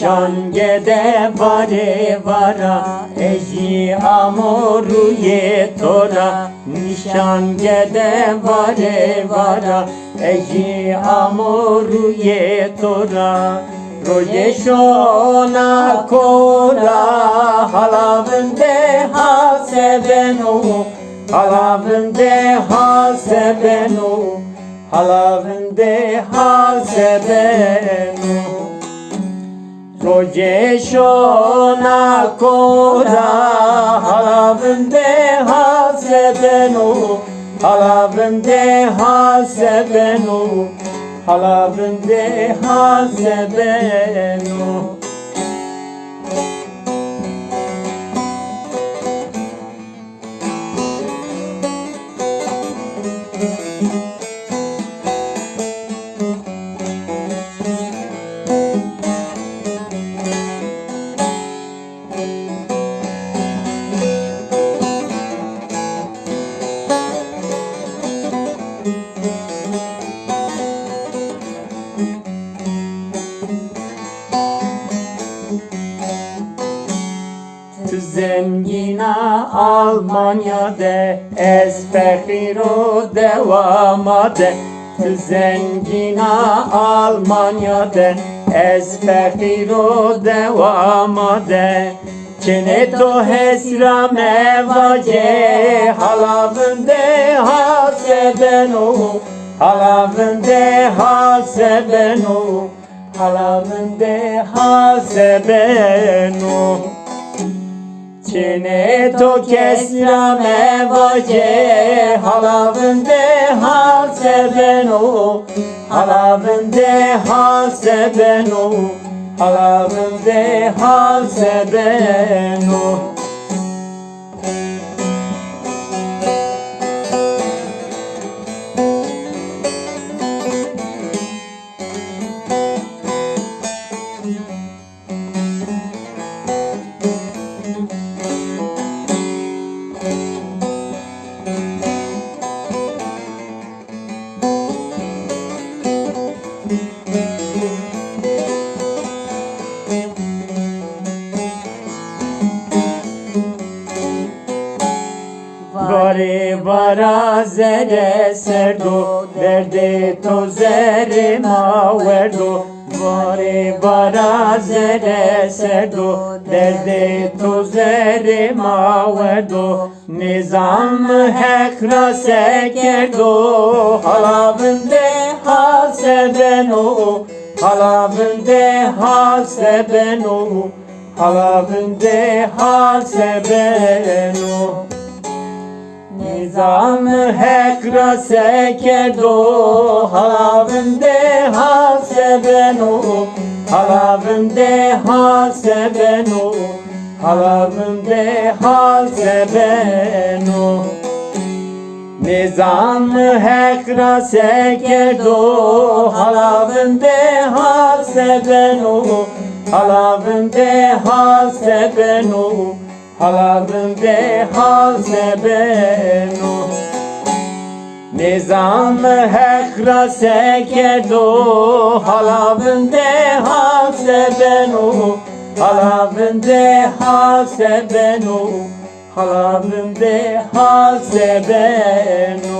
nişan gede vare vara eji amoru ye tora nişan gede vare vara eji amoru ye tora roje shona kora halavende hasebenu halavende hasebenu halavende hasebenu roje shona kora halavende hasebenu halavende hasebenu halavende hasebenu Zengina Almanya'da ez fekiro devamade Zengina Almanya'da ez fekiro devamade Çeneto hesra mevace halavende hasebenu halavende hasebenu halavende hasebenu Çeneto kesra mevace halavende hasebenu halavende hasebenu halavende hasebenu Vare vara zere serdo derde to zere ma verdo Vare vara zere serdo derde to zere ma verdo Nizam hekra sekerdo halavende hasebenu halavende hasebenu halavende hasebenu Nizam hekra sekerdo halavende hasebenu halavende hasebenu halavende hasebenu Nizam hekra sekerdo halavende hasebenu halavende hasebenu halavende hasebenu Nizam hekra sekerdo halavende hasebenu halavende hasebenu halavende hasebenu